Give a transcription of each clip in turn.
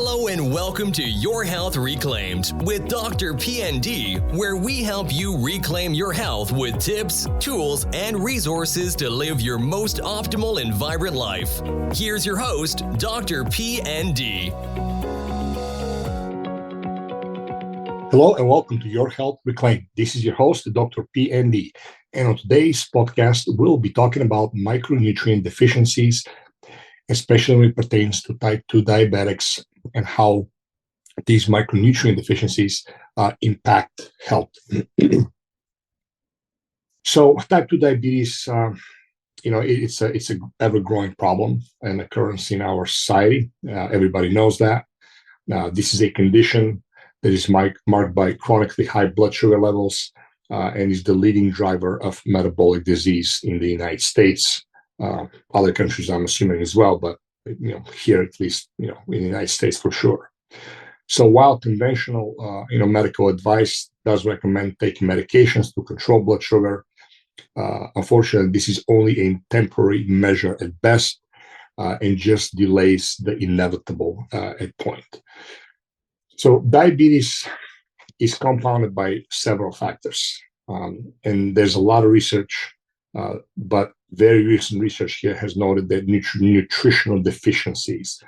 Hello and welcome to Your Health Reclaimed with DrPND, where we help you reclaim your health with tips, tools, and resources to live your most optimal and vibrant life. Here's your host, DrPND. Hello and welcome to Your Health Reclaimed. This is your host, DrPND. And on today's podcast, we'll be talking about micronutrient deficiencies, especially when it pertains to type 2 diabetics and how these micronutrient deficiencies impact health. So type 2 diabetes, it's a ever-growing problem and occurrence in our society. Everybody knows that. This is a condition that is marked by chronically high blood sugar levels and is the leading driver of metabolic disease in the United States. Other countries, I'm assuming as well, but here at least, in the United States for sure. So while conventional, medical advice does recommend taking medications to control blood sugar, unfortunately, this is only a temporary measure at best and just delays the inevitable at point. So diabetes is compounded by several factors, and there's a lot of research, but very recent research here has noted that nutritional deficiencies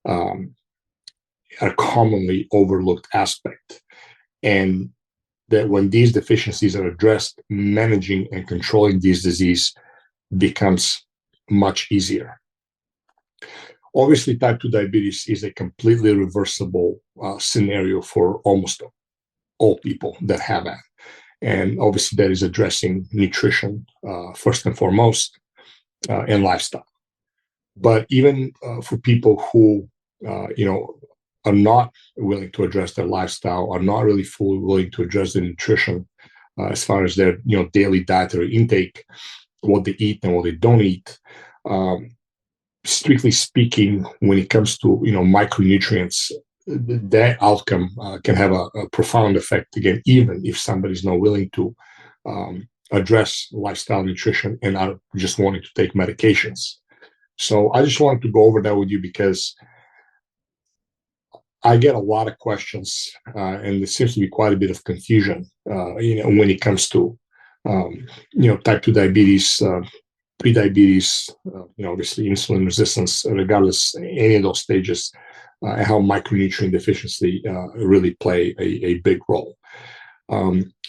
are a commonly overlooked aspect, and that when these deficiencies are addressed, managing and controlling these disease becomes much easier. Obviously, type 2 diabetes is a completely reversible scenario for almost all people that have it. And obviously, that is addressing nutrition first and foremost and lifestyle. But even for people who, are not willing to address their lifestyle, are not really fully willing to address their nutrition as far as their, daily dietary intake, what they eat and what they don't eat. Strictly speaking, when it comes to, micronutrients, that outcome can have a profound effect, again, even if somebody's not willing to address lifestyle nutrition and are just wanting to take medications. So I just wanted to go over that with you because I get a lot of questions and there seems to be quite a bit of confusion, when it comes to, type 2 diabetes, prediabetes, obviously insulin resistance, regardless any of those stages, and how micronutrient deficiency really play a big role.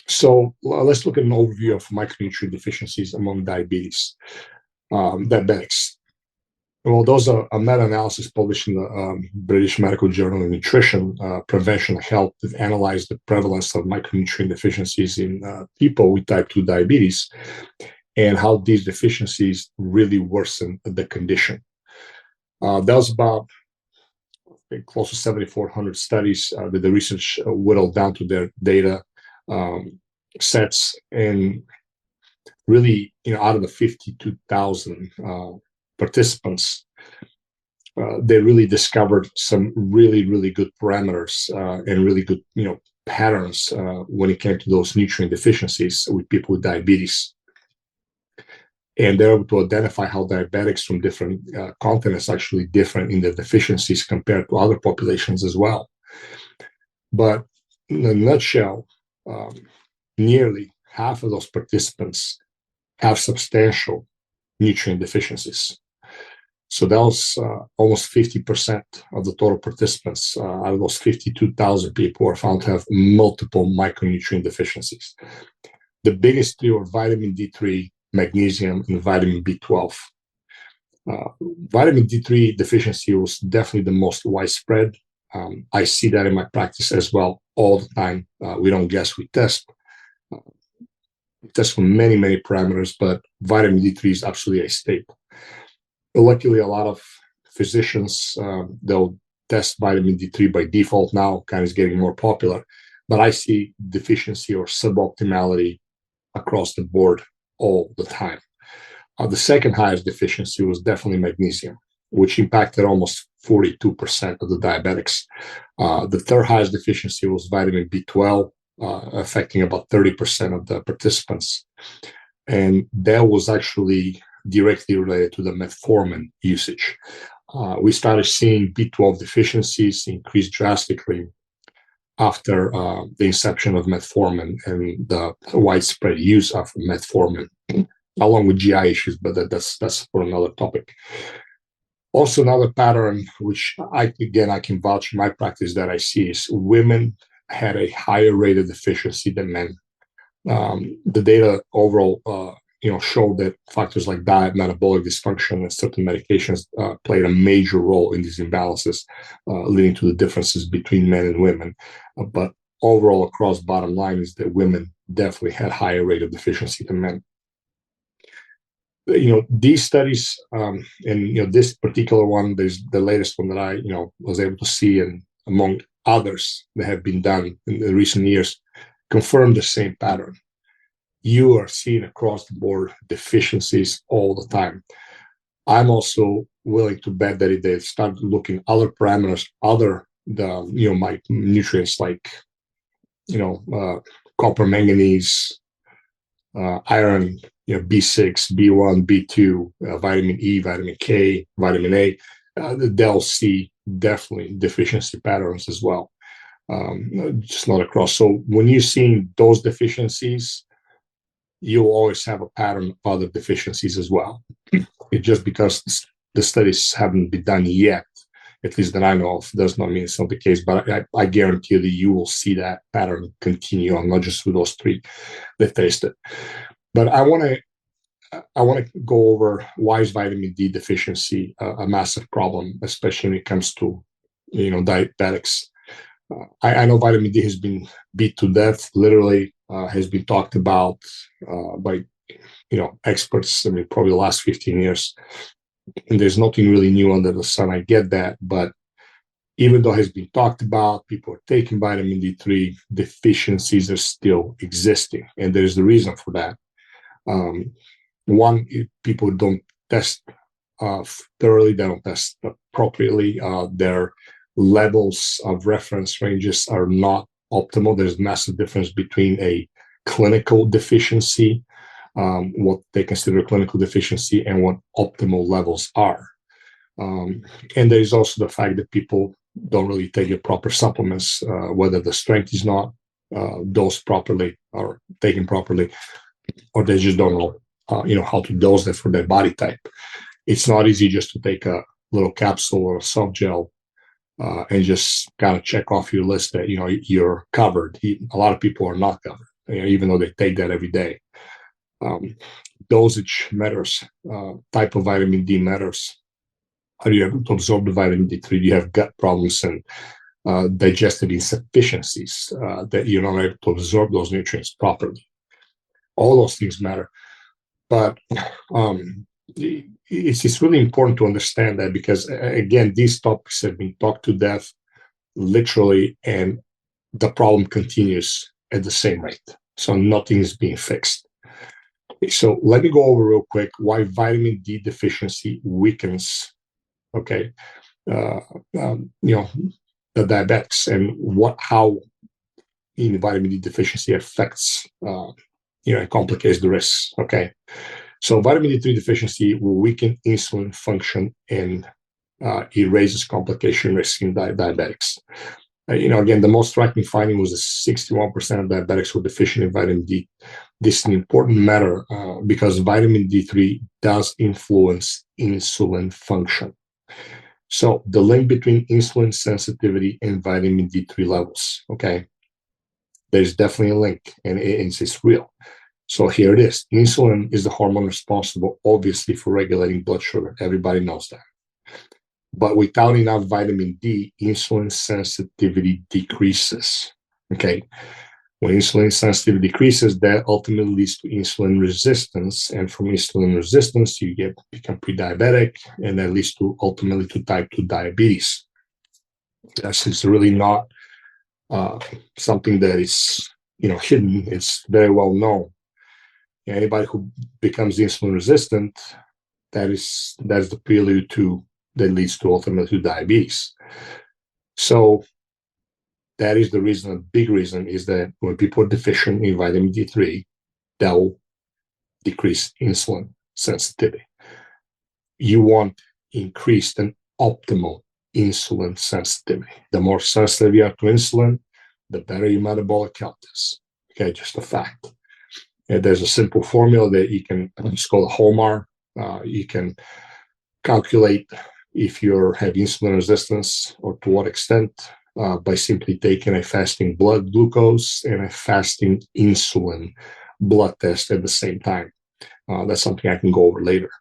So let's look at an overview of micronutrient deficiencies among diabetics. Well, those are a meta-analysis published in the British Medical Journal of Nutrition, Prevention and Health that analyzed the prevalence of micronutrient deficiencies in people with type 2 diabetes and how these deficiencies really worsen the condition. That was about close to 7,400 studies that the research whittled down to their data sets. And really, out of the 52,000 participants, they really discovered some really, really good parameters and really good, patterns when it came to those nutrient deficiencies with people with diabetes. And they're able to identify how diabetics from different continents actually different in their deficiencies compared to other populations as well. But in a nutshell, nearly half of those participants have substantial nutrient deficiencies. So that was almost 50% of the total participants out of those 52,000 people were found to have multiple micronutrient deficiencies. The biggest three were vitamin D3, magnesium, and vitamin B12. Vitamin D3 deficiency was definitely the most widespread. I see that in my practice as well all the time. We don't guess, we test. We test for many, many parameters, but vitamin D3 is absolutely a staple. Luckily, a lot of physicians, they'll test vitamin D3 by default now, kind of is getting more popular. But I see deficiency or suboptimality across the board all the time. The second highest deficiency was definitely magnesium, which impacted almost 42% of the diabetics. The third highest deficiency was vitamin B12, affecting about 30% of the participants. And that was actually directly related to the metformin usage. we started seeing B12 deficiencies increase drastically after the inception of metformin and the widespread use of metformin, along with GI issues, but that's for another topic. Also, another pattern, which I can vouch for my practice that I see, is women had a higher rate of deficiency than men. The data overall, show that factors like diet, metabolic dysfunction, and certain medications played a major role in these imbalances, leading to the differences between men and women. But overall, across bottom line is that women definitely had higher rate of deficiency than men. These studies, and this particular one, there's the latest one that I was able to see, and among others that have been done in the recent years, confirm the same pattern. You are seeing across the board deficiencies all the time. I'm also willing to bet that if they start looking other parameters, my nutrients like copper, manganese, iron, B6, B1, B2, vitamin E, vitamin K, vitamin A, they'll see definitely deficiency patterns as well. Just not across. So when you're seeing those deficiencies, you'll always have a pattern of other deficiencies as well. It's just because the studies haven't been done yet, at least that I know of, does not mean it's not the case. But I guarantee you that you will see that pattern continue on, not just with those three that tasted. But I want to go over why is vitamin D deficiency a massive problem, especially when it comes to diabetics. I know vitamin D has been beat to death, literally has been talked about by experts. I mean, probably the last 15 years. And there's nothing really new under the sun. I get that, but even though it has been talked about, people are taking vitamin D3, deficiencies are still existing, and there's the reason for that. One, people don't test thoroughly, they don't test appropriately. Their levels of reference ranges are not optimal. There's massive difference between a clinical deficiency, what they consider a clinical deficiency, and what optimal levels are. And there's also the fact that people don't really take the proper supplements, whether the strength is not dosed properly or taken properly, or they just don't know how to dose that for their body type. It's not easy just to take a little capsule or a soft gel and just kind of check off your list that you're covered. A lot of people are not covered, even though they take that every day. Dosage matters. Type of vitamin D matters. Are you able to absorb the vitamin D3? Do you have gut problems and digestive insufficiencies that you're not able to absorb those nutrients properly? All those things matter. But it's really important to understand that, because, again, these topics have been talked to death, literally, and the problem continues at the same rate. So nothing is being fixed. So let me go over real quick why vitamin D deficiency weakens, the diabetics, and how vitamin D deficiency affects, and complicates the risks. Okay. So vitamin D3 deficiency will weaken insulin function, and it raises complication risk in diabetics. Again, the most striking finding was that 61% of diabetics were deficient in vitamin D. This is an important matter because vitamin D3 does influence insulin function. So the link between insulin sensitivity and vitamin D3 levels, okay, there's definitely a link, and it's real. So here it is. Insulin is the hormone responsible, obviously, for regulating blood sugar. Everybody knows that. But without enough vitamin D, insulin sensitivity decreases. Okay. When insulin sensitivity decreases, that ultimately leads to insulin resistance. And from insulin resistance, you become pre-diabetic, and that leads to ultimately to type 2 diabetes. That's really not something that is hidden. It's very well known. Anybody who becomes insulin resistant, that's the prelude that leads to ultimately to diabetes. So that is the reason. A big reason is that when people are deficient in vitamin D3, that will decrease insulin sensitivity. You want increased and optimal insulin sensitivity. The more sensitive you are to insulin, the better your metabolic health is. Okay, just a fact. And there's a simple formula that you can, it's called HOMAR. You can calculate if you have insulin resistance or to what extent by simply taking a fasting blood glucose and a fasting insulin blood test at the same time. That's something I can go over later.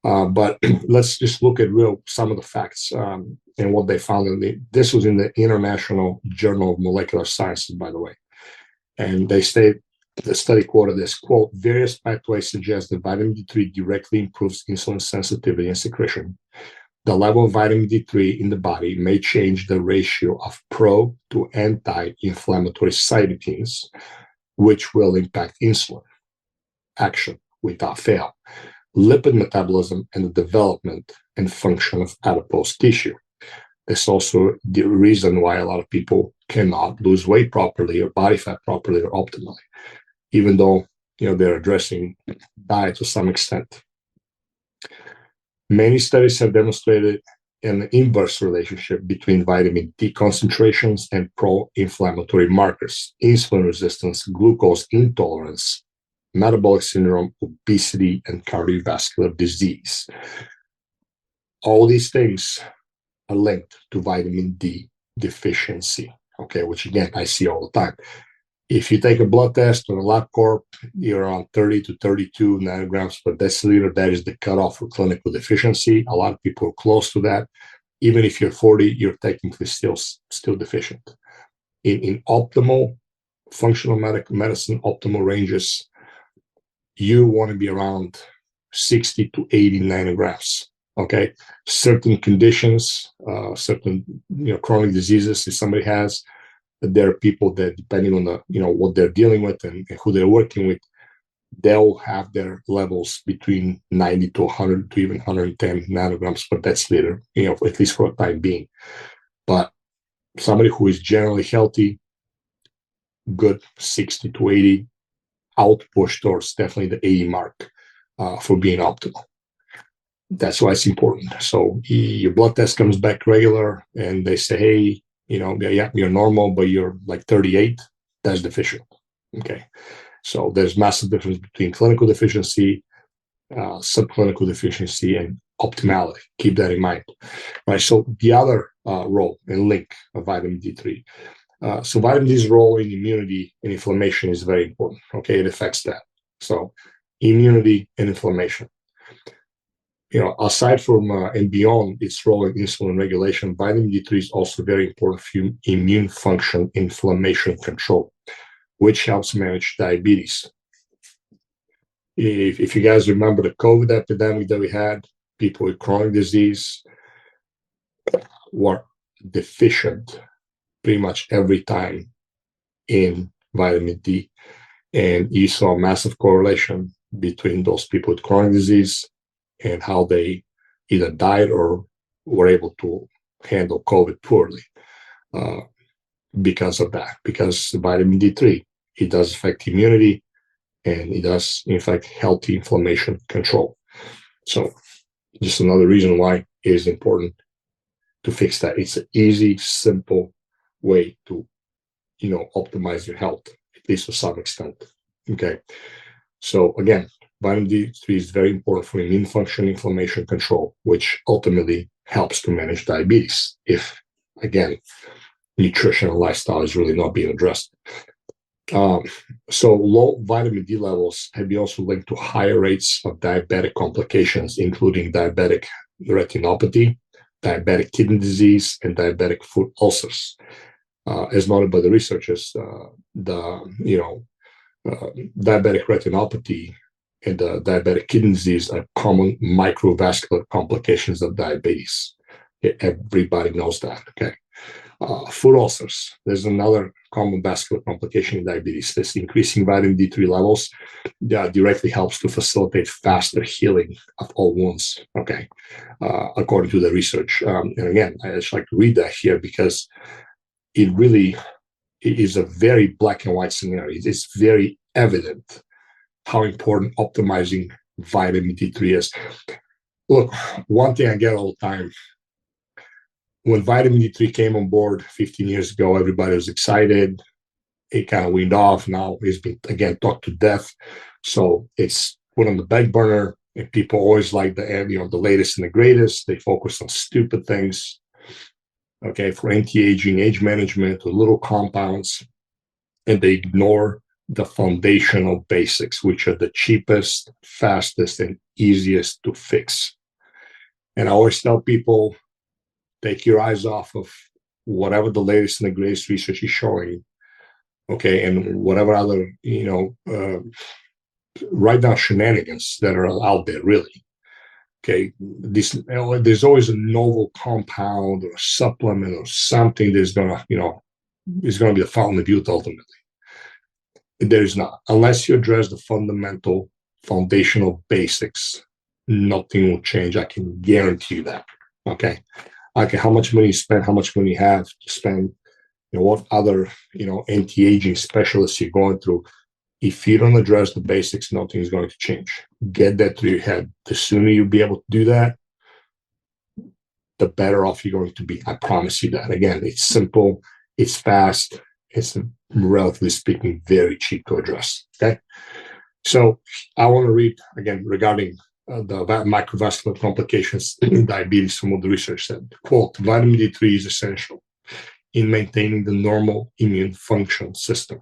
But let's just look at some of the facts and what they found. This was in the International Journal of Molecular Sciences, by the way. And they state, the study quoted this, quote, various pathways suggest that vitamin D3 directly improves insulin sensitivity and secretion. The level of vitamin D3 in the body may change the ratio of pro to anti-inflammatory cytokines, which will impact insulin action without fail, lipid metabolism, and the development and function of adipose tissue. That's also the reason why a lot of people cannot lose weight properly or body fat properly or optimally, even though they're addressing diet to some extent. Many studies have demonstrated an inverse relationship between vitamin D concentrations and pro-inflammatory markers, insulin resistance, glucose intolerance, metabolic syndrome, obesity, and cardiovascular disease. All these things are linked to vitamin D deficiency, okay, which again, I see all the time. If you take a blood test or a LabCorp, you're around 30 to 32 nanograms per deciliter. That is the cutoff for clinical deficiency. A lot of people are close to that. Even if you're 40, you're technically still deficient. In optimal functional medicine, optimal ranges, you want to be around 60 to 80 nanograms. Okay, certain conditions, certain chronic diseases, if somebody has, there are people that, depending on the what they're dealing with and who they're working with, they'll have their levels between 90 to 100 to even 110 nanograms per deciliter, at least for a time being. But somebody who is generally healthy, good 60 to 80, out push towards definitely the 80 mark for being optimal. That's why it's important. So your blood test comes back regular and they say, hey, yeah, you're normal, but you're like 38, that's deficient. Okay. So there's massive difference between clinical deficiency, subclinical deficiency, and optimality. Keep that in mind. Right. So the other role and link of vitamin D3. So vitamin D's role in immunity and inflammation is very important. Okay. It affects that. So immunity and inflammation. Aside from and beyond its role in insulin regulation, vitamin D3 is also very important for immune function, inflammation control, which helps manage diabetes. If you guys remember the COVID epidemic that we had, people with chronic disease were deficient pretty much every time in vitamin D. And you saw a massive correlation between those people with chronic disease and how they either died or were able to handle COVID poorly because of that. Because vitamin D3, it does affect immunity and it does, in fact, healthy inflammation control. So just another reason why it is important to fix that. It's an easy, simple way to, optimize your health, at least to some extent. Okay. So again, vitamin D3 is very important for immune function, inflammation control, which ultimately helps to manage diabetes if, again, nutrition and lifestyle is really not being addressed. So low vitamin D levels have been also linked to higher rates of diabetic complications, including diabetic retinopathy, diabetic kidney disease, and diabetic foot ulcers. As noted by the researchers, diabetic retinopathy and diabetic kidney disease are common microvascular complications of diabetes. Everybody knows that. Okay. Foot ulcers. There's another common vascular complication in diabetes. This increasing vitamin D3 levels directly helps to facilitate faster healing of all wounds. Okay, according to the research. And again, I just like to read that here because it really is a very black and white scenario. It's very evident how important optimizing vitamin D3 is. Look, one thing I get all the time when vitamin D3 came on board 15 years ago, everybody was excited. It kind of weaned off. Now it's been, again, talked to death. So it's put on the back burner, and people always like the latest and the greatest. They focus on stupid things, okay, for anti-aging, age management, with little compounds, and they ignore the foundational basics, which are the cheapest, fastest, and easiest to fix. And I always tell people, take your eyes off of whatever the latest and the greatest research is showing, okay, and whatever other, right now shenanigans that are out there, really. Okay, there's always a novel compound or a supplement or something that's gonna, is gonna be the fountain of youth ultimately. There is not, unless you address the fundamental, foundational basics. Nothing will change. I can guarantee you that. Okay, how much money you spend, how much money you have to spend, what other, anti-aging specialists you're going through. If you don't address the basics, nothing is going to change. Get that through your head. The sooner you'll be able to do that, the better off you're going to be. I promise you that. Again, it's simple, it's fast, it's relatively speaking very cheap to address. Okay, so I want to read again regarding the microvascular complications in diabetes. Some of the research said, quote, vitamin D3 is essential in maintaining the normal immune function system.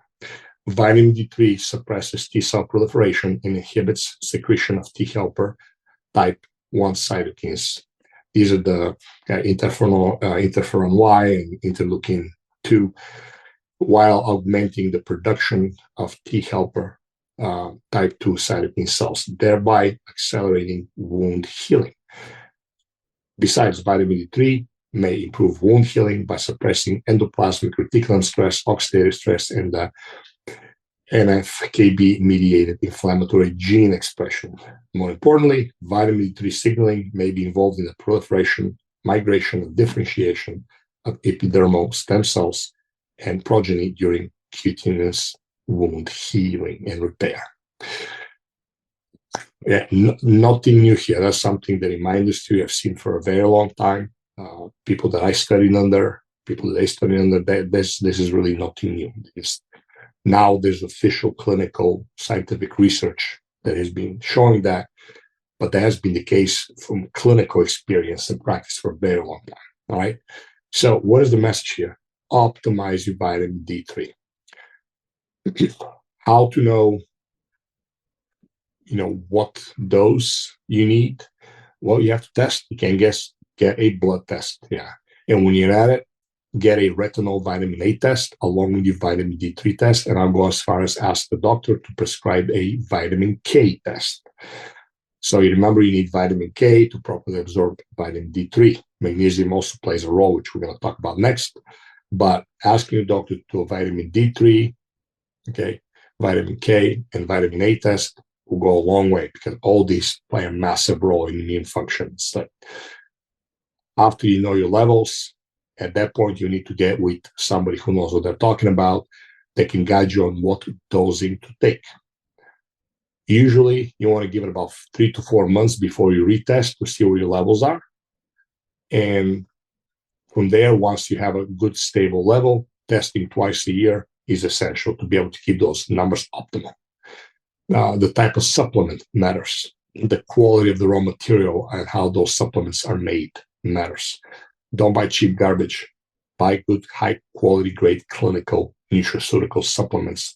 Vitamin D3 suppresses T cell proliferation and inhibits secretion of T helper type 1 cytokines. These are the interferon Y and interleukin 2, while augmenting the production of T helper type 2 cytokine cells, thereby accelerating wound healing. Besides, vitamin D3 may improve wound healing by suppressing endoplasmic reticulum stress, oxidative stress, and the NF-κB-mediated inflammatory gene expression. More importantly, vitamin D3 signaling may be involved in the proliferation, migration, and differentiation of epidermal stem cells and progeny during cutaneous wound healing and repair. Yeah, nothing new here. That's something that in my industry I've seen for a very long time. People that I studied under, people that they studied under, this is really nothing new. Now there's official clinical scientific research that has been showing that, but that has been the case from clinical experience and practice for a very long time. All right. So what is the message here? Optimize your vitamin D3. How to know, what dose you need? Well, you have to test. You can get a blood test. Yeah. And when you're at it, get a retinol vitamin A test along with your vitamin D3 test. And I'll go as far as ask the doctor to prescribe a vitamin K test. So you remember you need vitamin K to properly absorb vitamin D3. Magnesium also plays a role, which we're going to talk about next. But asking your doctor to do a vitamin D3, okay, vitamin K, and vitamin A test will go a long way because all these play a massive role in immune function. So after you know your levels, at that point, you need to get with somebody who knows what they're talking about. They can guide you on what dosing to take. Usually, you want to give it about 3 to 4 months before you retest to see where your levels are. And from there, once you have a good, stable level, testing twice a year is essential to be able to keep those numbers optimal. The type of supplement matters. The quality of the raw material and how those supplements are made matters. Don't buy cheap garbage. Buy good, high quality, great clinical nutraceutical supplements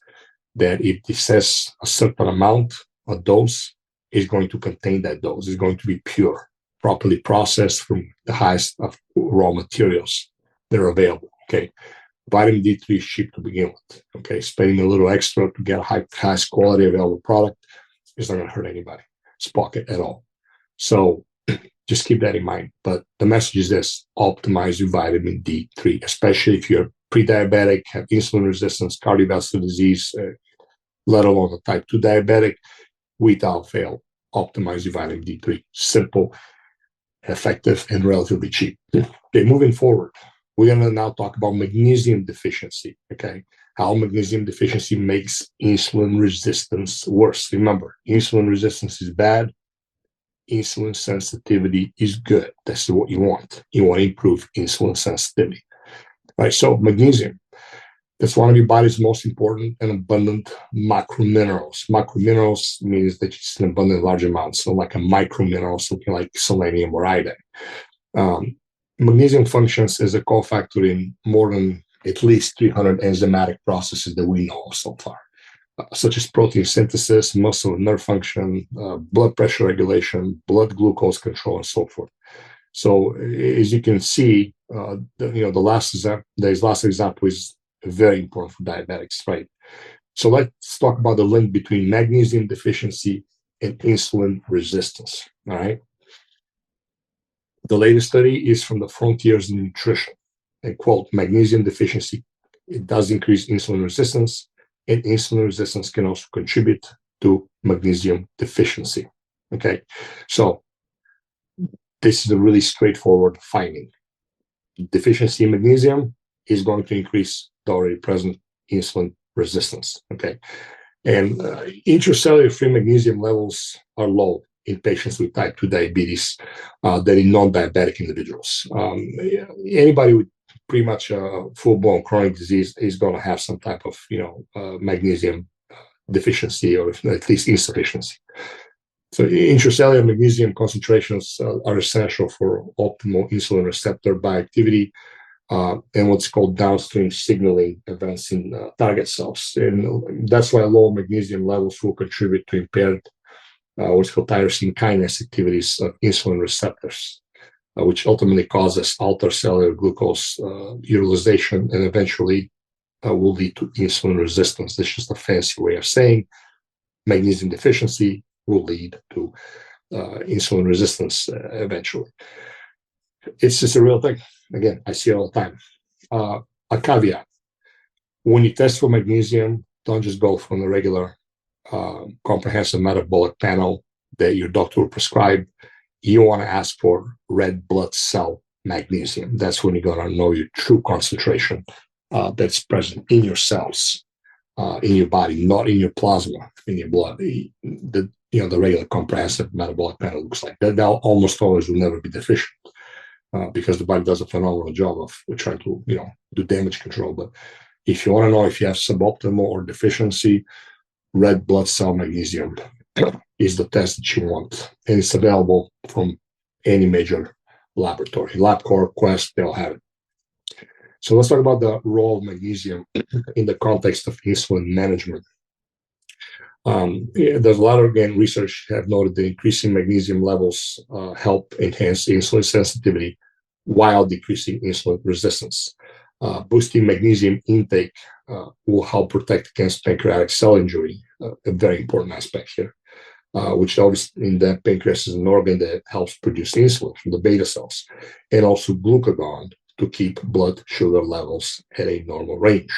that if it says a certain amount, a dose, is going to contain that dose. It's going to be pure, properly processed from the highest of raw materials that are available. Okay. Vitamin D3 is cheap to begin with. Okay. Spending a little extra to get a highest quality available product is not going to hurt anybody's pocket at all. So just keep that in mind. But the message is this: optimize your vitamin D3, especially if you're pre-diabetic, have insulin resistance, cardiovascular disease, let alone a type 2 diabetic. Without fail, optimize your vitamin D3. Simple, effective, and relatively cheap. Okay, moving forward, we're going to now talk about magnesium deficiency. Okay, how magnesium deficiency makes insulin resistance worse. Remember, insulin resistance is bad. insulin sensitivity is good. That's what you want. You want to improve insulin sensitivity. All right, so magnesium. That's one of your body's most important and abundant macrominerals. Macrominerals means that it's an abundant large amount, so like a micromineral, something like selenium or iodine. Magnesium functions as a cofactor in more than at least 300 enzymatic processes that we know of so far, such as protein synthesis, muscle and nerve function, blood pressure regulation, blood glucose control, and so forth. So as you can see, the last example is very important for diabetics, right? So let's talk about the link between magnesium deficiency and insulin resistance, all right? The latest study is from the Frontiers in Nutrition, and quote, magnesium deficiency, it does increase insulin resistance, and insulin resistance can also contribute to magnesium deficiency, okay? So this is a really straightforward finding. Deficiency in magnesium is going to increase the already present insulin resistance, okay? And intracellular free magnesium levels are low in patients with type 2 diabetes than in non-diabetic individuals. Anybody with pretty much full-blown chronic disease is going to have some type of, magnesium deficiency or at least insufficiency. So intracellular magnesium concentrations are essential for optimal insulin receptor bioactivity and what's called downstream signaling events in target cells. And that's why low magnesium levels will contribute to impaired what's called tyrosine kinase activities of insulin receptors, which ultimately causes altered cellular glucose utilization and eventually will lead to insulin resistance. That's just a fancy way of saying magnesium deficiency will lead to insulin resistance eventually. It's just a real thing. Again, I see it all the time. A caveat: when you test for magnesium, don't just go from the regular comprehensive metabolic panel that your doctor will prescribe. You want to ask for red blood cell magnesium. That's when you're going to know your true concentration that's present in your cells, in your body, not in your plasma, in your blood. The regular comprehensive metabolic panel looks like that. Now, almost always will never be deficient because the body does a phenomenal job of trying to, do damage control. But if you want to know if you have suboptimal or deficiency, red blood cell magnesium is the test that you want, and it's available from any major laboratory. LabCorp, Quest, they'll have it. So let's talk about the role of magnesium in the context of insulin management. There's a lot of, again, research have noted that increasing magnesium levels help enhance insulin sensitivity while decreasing insulin resistance. Boosting magnesium intake will help protect against pancreatic cell injury, a very important aspect here, which obviously in the pancreas is an organ that helps produce insulin from the beta cells, and also glucagon to keep blood sugar levels at a normal range.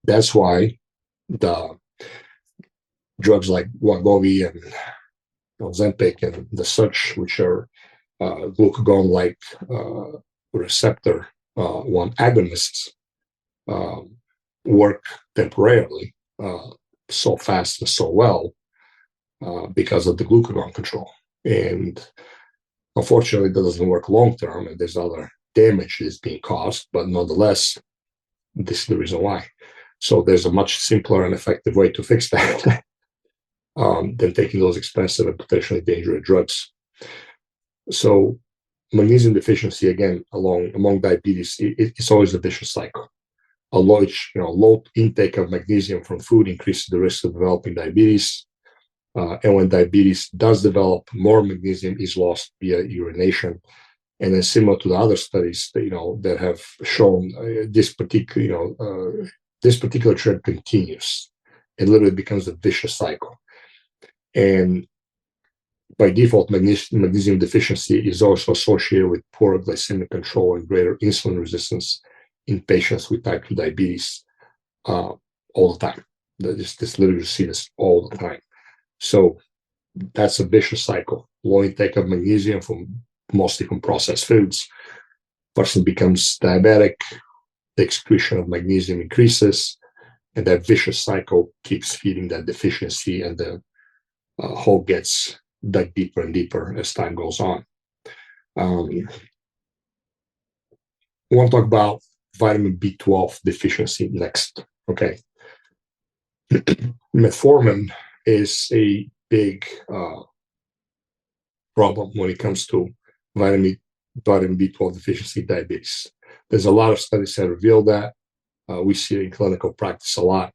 That's why the drugs like Wegovy and Ozempic and the such, which are glucagon-like receptor 1 agonists, work temporarily so fast and so well because of the glucagon control. And unfortunately, that doesn't work long-term, and there's other damage is being caused, but nonetheless, this is the reason why. So there's a much simpler and effective way to fix that than taking those expensive and potentially dangerous drugs. So magnesium deficiency, again, among diabetes, it's always a vicious cycle. A low intake of magnesium from food increases the risk of developing diabetes. And when diabetes does develop, more magnesium is lost via urination. And then, similar to the other studies that have shown this particular trend continues. It literally becomes a vicious cycle. And by default, magnesium deficiency is also associated with poor glycemic control and greater insulin resistance in patients with type 2 diabetes all the time. This literally see this all the time. So that's a vicious cycle. Low intake of magnesium mostly from processed foods. Person becomes diabetic, the excretion of magnesium increases, and that vicious cycle keeps feeding that deficiency, and the hole gets dug deeper and deeper as time goes on. I want to talk about vitamin B12 deficiency next. Okay. Metformin is a big problem when it comes to vitamin B12 deficiency diabetes. There's a lot of studies that reveal that. We see it in clinical practice a lot.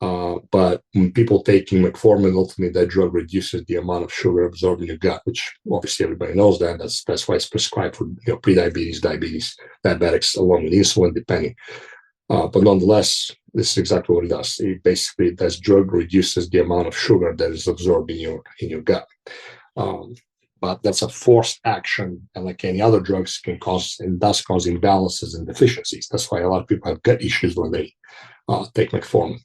But when people taking metformin, ultimately that drug reduces the amount of sugar absorbed in your gut, which obviously everybody knows that. That's why it's prescribed for prediabetes, diabetes, diabetics, along with insulin, depending. But nonetheless, this is exactly what it does. It basically, this drug reduces the amount of sugar that is absorbed in your gut. But that's a forced action, and like any other drugs, can cause and does cause imbalances and deficiencies. That's why a lot of people have gut issues when they take metformin.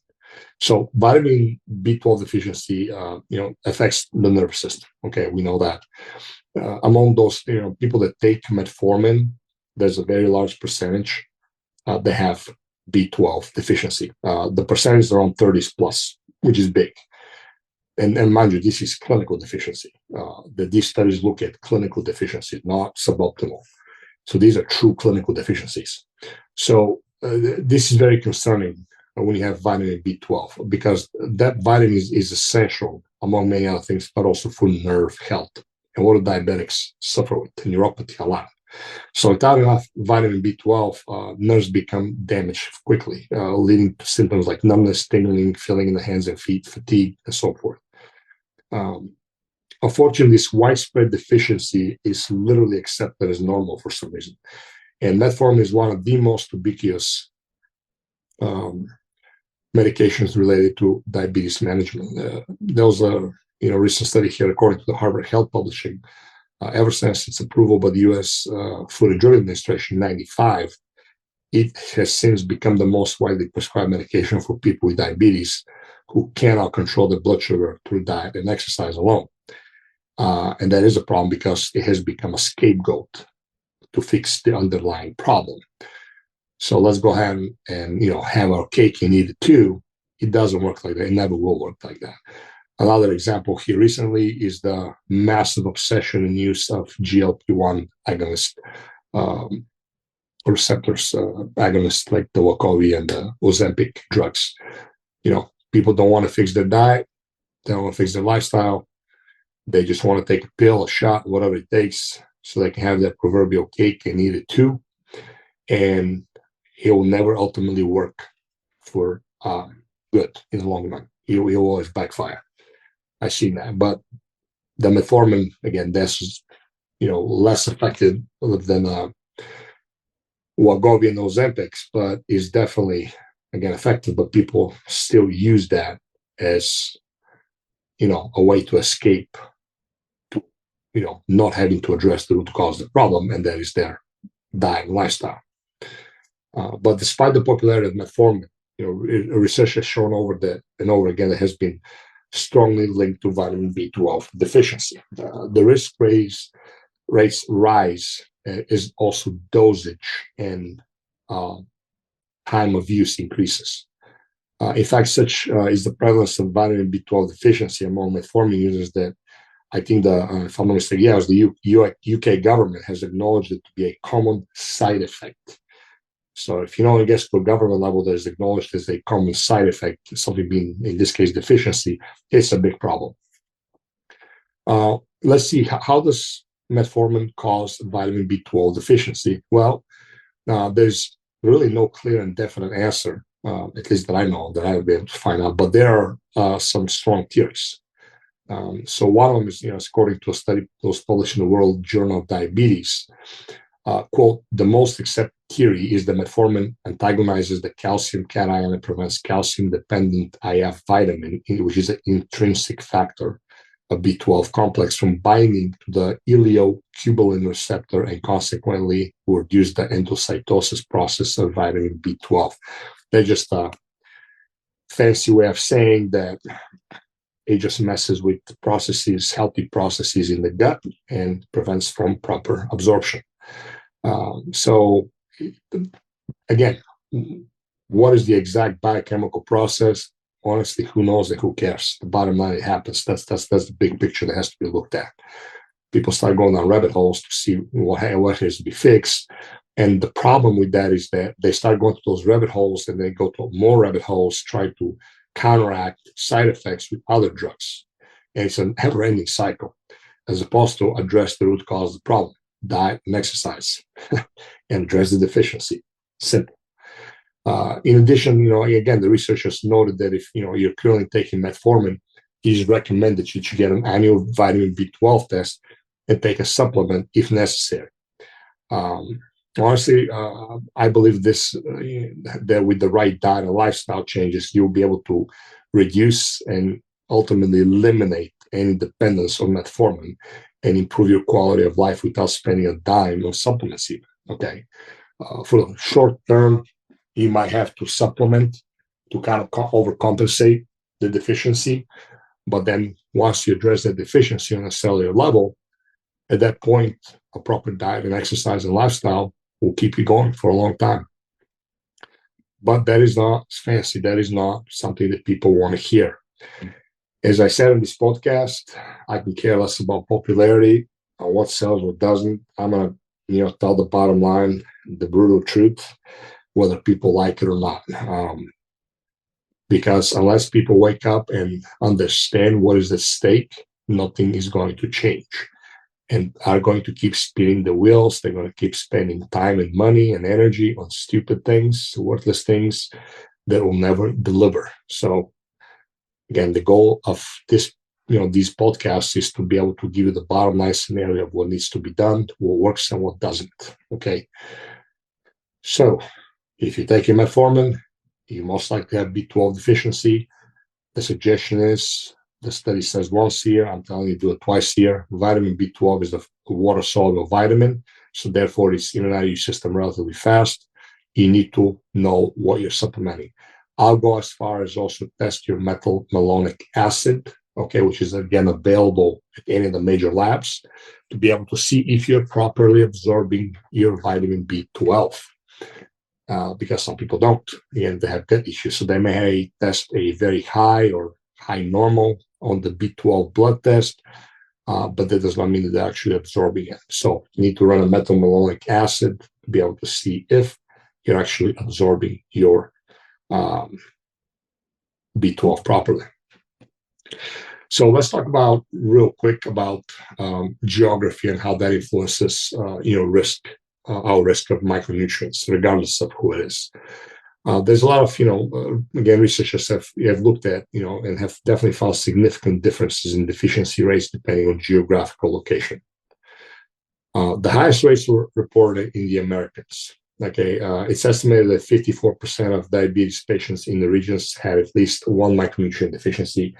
So vitamin B12 deficiency, affects the nervous system. Okay, we know that. Among those, people that take metformin, there's a very large percentage that have B12 deficiency. The percentage is around 30s plus, which is big. And mind you, this is clinical deficiency. These studies look at clinical deficiency, not suboptimal. So these are true clinical deficiencies. So this is very concerning when you have vitamin B12, because that vitamin is essential, among many other things, but also for nerve health. And what do diabetics suffer with? Neuropathy a lot. So without enough vitamin B12, nerves become damaged quickly, leading to symptoms like numbness, tingling, feeling in the hands and feet, fatigue, and so forth. Unfortunately, this widespread deficiency is literally accepted as normal for some reason. And metformin is one of the most ubiquitous medications related to diabetes management. There was a recent study here, according to the Harvard Health Publishing. Ever since its approval by the U.S. Food and Drug Administration in 1995, it has since become the most widely prescribed medication for people with diabetes who cannot control their blood sugar through diet and exercise alone. And that is a problem because it has become a scapegoat to fix the underlying problem. So let's go ahead and have our cake and eat it too. It doesn't work like that. It never will work like that. Another example here recently is the massive obsession and use of GLP-1 agonist receptors, agonists like the Wegovy and the Ozempic drugs. People don't want to fix their diet. They don't want to fix their lifestyle. They just want to take a pill, a shot, whatever it takes, so they can have that proverbial cake and eat it too. And it will never ultimately work for good in the long run. It will always backfire. I've seen that. But the metformin, again, that's less effective than Wegovy and Ozempics, but is definitely, again, effective. But people still use that as a way to escape to not having to address the root cause of the problem, and that is their diet and lifestyle. But despite the popularity of metformin, research has shown over and over again that has been strongly linked to vitamin B12 deficiency. The risk rates rise is also dosage and time of use increases. In fact, such is the prevalence of vitamin B12 deficiency among metformin users that I think if I'm not mistaken, it was the UK government has acknowledged it to be a common side effect. So if it gets to a government level that is acknowledged as a common side effect, something being, in this case, deficiency, it's a big problem. Let's see, how does metformin cause vitamin B12 deficiency? Well, there's really no clear and definite answer, at least that I know, that I will be able to find out, but there are some strong theories. So one of them is, according to a study that was published in the World Journal of Diabetes, quote, the most accepted theory is that metformin antagonizes the calcium cation and prevents calcium-dependent IF vitamin, which is an intrinsic factor of B12 complex, from binding to the ileocubalin receptor and consequently will reduce the endocytosis process of vitamin B12. That's just a fancy way of saying that it just messes with processes, healthy processes in the gut, and prevents from proper absorption. So again, what is the exact biochemical process? honestly, who knows and who cares? The bottom line, it happens. That's the big picture that has to be looked at. People start going down rabbit holes to see what has to be fixed. And the problem with that is that they start going to those rabbit holes and they go to more rabbit holes, try to counteract side effects with other drugs. And it's an ever-ending cycle, as opposed to address the root cause of the problem, diet and exercise, and address the deficiency. Simple. In addition, again, the researchers noted that if you're currently taking metformin, it is recommended that you get an annual vitamin B12 test and take a supplement if necessary. Honestly, I believe that with the right diet and lifestyle changes, you'll be able to reduce and ultimately eliminate any dependence on metformin and improve your quality of life without spending a dime on supplements even. Okay. For the short term, you might have to supplement to kind of overcompensate the deficiency. But then once you address that deficiency on a cellular level, at that point, a proper diet and exercise and lifestyle will keep you going for a long time. But that is not fancy. That is not something that people want to hear. As I said in this podcast, I can care less about popularity, what sells, what doesn't. I'm going to tell the bottom line, the brutal truth, whether people like it or not. Because unless people wake up and understand what is at stake, nothing is going to change. And are going to keep spinning the wheels. They're going to keep spending time and money and energy on stupid things, worthless things that will never deliver. So again, the goal of these podcasts is to be able to give you the bottom line scenario of what needs to be done, what works and what doesn't. Okay. So if you're taking metformin, you most likely have B12 deficiency. The suggestion is, the study says once a year. I'm telling you, do it twice a year. Vitamin B12 is a water-soluble vitamin, so therefore it's in and out of your system relatively fast. You need to know what you're supplementing. I'll go as far as also test your methylmalonic acid, okay, which is again available at any of the major labs, to be able to see if you're properly absorbing your vitamin B12. Because some people don't, and they have gut issues. So they may test a very high or high normal on the B12 blood test, but that does not mean that they're actually absorbing it. So you need to run a methylmalonic acid to be able to see if you're actually absorbing your B12 properly. So let's talk about real quick about geography and how that influences risk. Our risk of micronutrients, regardless of who it is. There's a lot of, again, researchers have looked at, and have definitely found significant differences in deficiency rates depending on geographical location. The highest rates were reported in the Americas. Okay, it's estimated that 54% of diabetes patients in the regions had at least one micronutrient deficiency.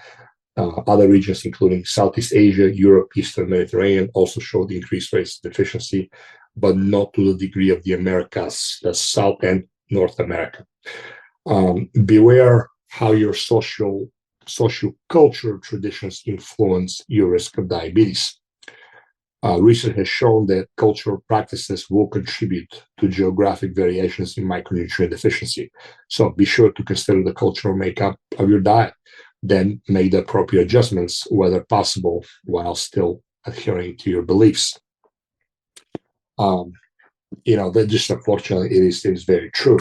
Other regions, including Southeast Asia, Europe, Eastern Mediterranean, also showed increased rates of deficiency, but not to the degree of the Americas, the South and North America. Beware how your social cultural traditions influence your risk of diabetes. Research has shown that cultural practices will contribute to geographic variations in micronutrient deficiency. So be sure to consider the cultural makeup of your diet, then make the appropriate adjustments, whether possible, while still adhering to your beliefs. That just unfortunately it is very true.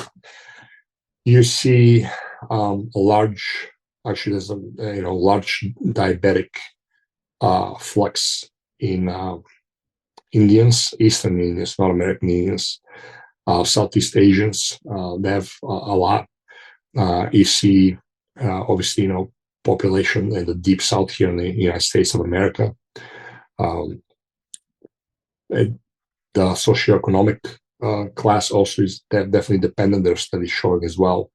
You see large diabetic flux in Indians, Eastern Indians, not American Indians, Southeast Asians. They have a lot. You see, obviously, population in the deep South here in the United States of America. The socioeconomic class also is definitely dependent. There are studies showing as well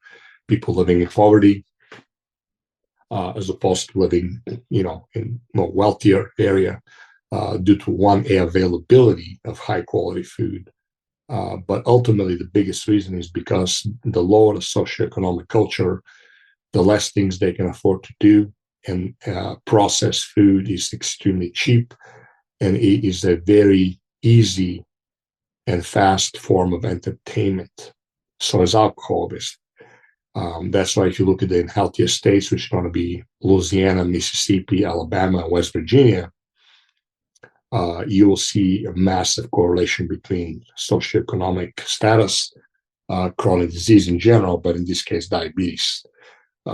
people living in poverty as opposed to living, in more wealthier area due to one, availability of high quality food. But ultimately, the biggest reason is because the lower the socioeconomic culture, the less things they can afford to do, and processed food is extremely cheap, and it is a very easy and fast form of entertainment. So is alcohol, obviously. That's why if you look at the healthiest states, which are going to be Louisiana, Mississippi, Alabama, and West Virginia, you will see a massive correlation between socioeconomic status, chronic disease in general, but in this case, diabetes.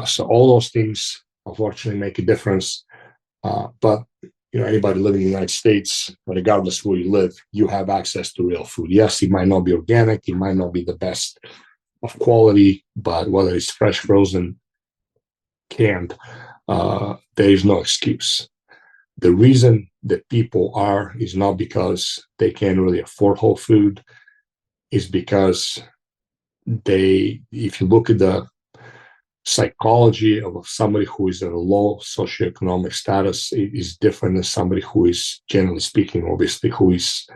So all those things, unfortunately, make a difference. But anybody living in the United States, regardless where you live, you have access to real food. Yes, it might not be organic, it might not be the best of quality, but whether it's fresh, frozen, canned, there is no excuse. The reason that people is not because they can't really afford whole food, is because if you look at the psychology of somebody who is at a low socioeconomic status, it is different than somebody who is, generally speaking, obviously, who is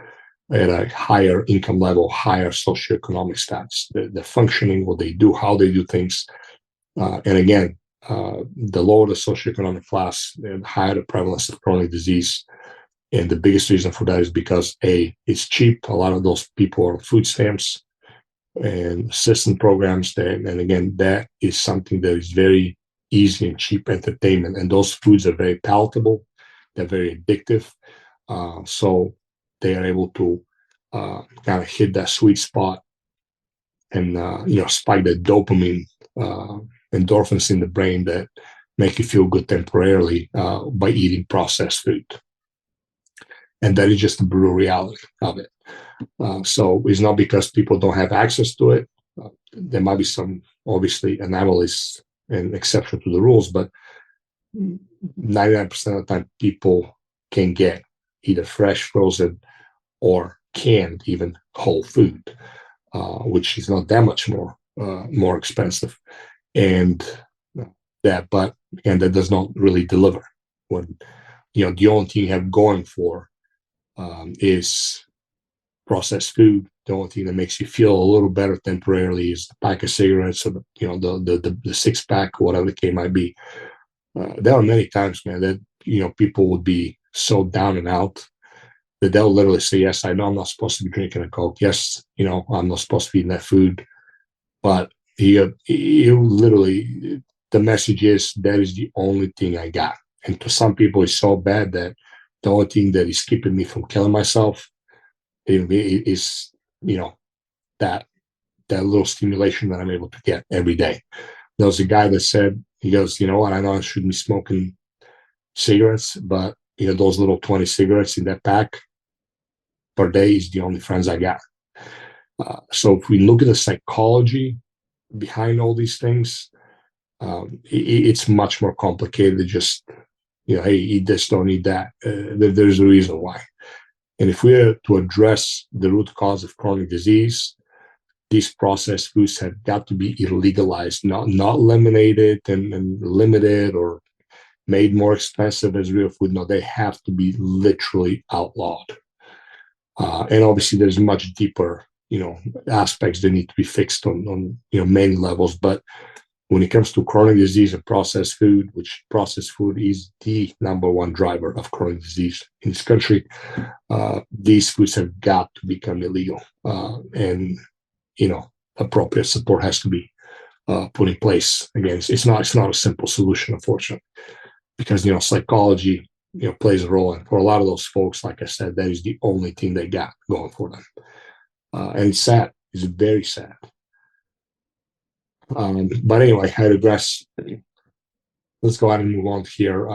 at a higher income level, higher socioeconomic status. The functioning, what they do, how they do things. And again, the lower the socioeconomic class, the higher the prevalence of chronic disease. And the biggest reason for that is because it's cheap. A lot of those people are on food stamps and assistance programs there. And again, that is something that is very easy and cheap entertainment. And those foods are very palatable. They're very addictive. So they are able to kind of hit that sweet spot and, spike the dopamine, endorphins in the brain that make you feel good temporarily by eating processed food. And that is just the brutal reality of it. So it's not because people don't have access to it. There might be some, obviously, anomalies and exception to the rules, but 99% of the time people can get either fresh, frozen, or canned, even whole food, which is not that much more expensive. And that does not really deliver. When the only thing you have going for is processed food. The only thing that makes you feel a little better temporarily is the pack of cigarettes or the six pack or whatever the case might be. There are many times, man, that people would be so down and out that they'll literally say, "Yes, I know I'm not supposed to be drinking a Coke. Yes, I'm not supposed to be eating that food." But he literally, the message is, that is the only thing I got. And to some people, it's so bad that the only thing that is keeping me from killing myself is that little stimulation that I'm able to get every day. There was a guy that said, he goes, "You know what? I know I shouldn't be smoking cigarettes, but those little 20 cigarettes in that pack per day is the only friends I got." So if we look at the psychology behind all these things, it's much more complicated than just, hey, eat this, don't eat that. There's a reason why. And if we are to address the root cause of chronic disease, these processed foods have got to be illegalized, not eliminated and limited or made more expensive as real food. No, they have to be literally outlawed. And obviously, there's much deeper, aspects that need to be fixed on many levels. But when it comes to chronic disease and processed food, which processed food is the number one driver of chronic disease in this country, these foods have got to become illegal. And appropriate support has to be put in place. Again, it's not a simple solution, unfortunately, because psychology plays a role. And for a lot of those folks, like I said, that is the only thing they got going for them. And it's sad. It's very sad. But anyway, I digress. Let's go ahead and move on here.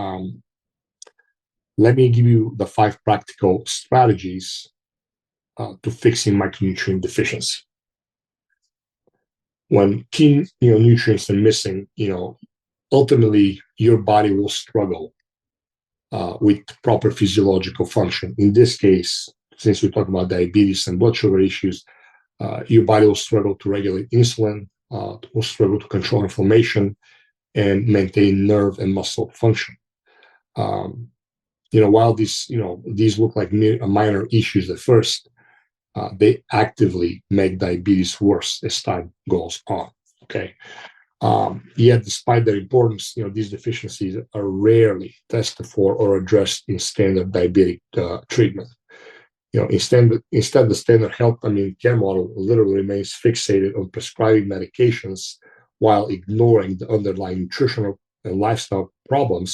Let me give you the 5 practical strategies to fixing micronutrient deficiency. When key nutrients are missing, ultimately your body will struggle with proper physiological function. In this case, since we talk about diabetes and blood sugar issues, your body will struggle to regulate insulin, will struggle to control inflammation and maintain nerve and muscle function. While these look like minor issues at first, they actively make diabetes worse as time goes on. Okay. Yet, despite their importance, these deficiencies are rarely tested for or addressed in standard diabetic treatment. Instead, the standard health care model literally remains fixated on prescribing medications while ignoring the underlying nutritional and lifestyle problems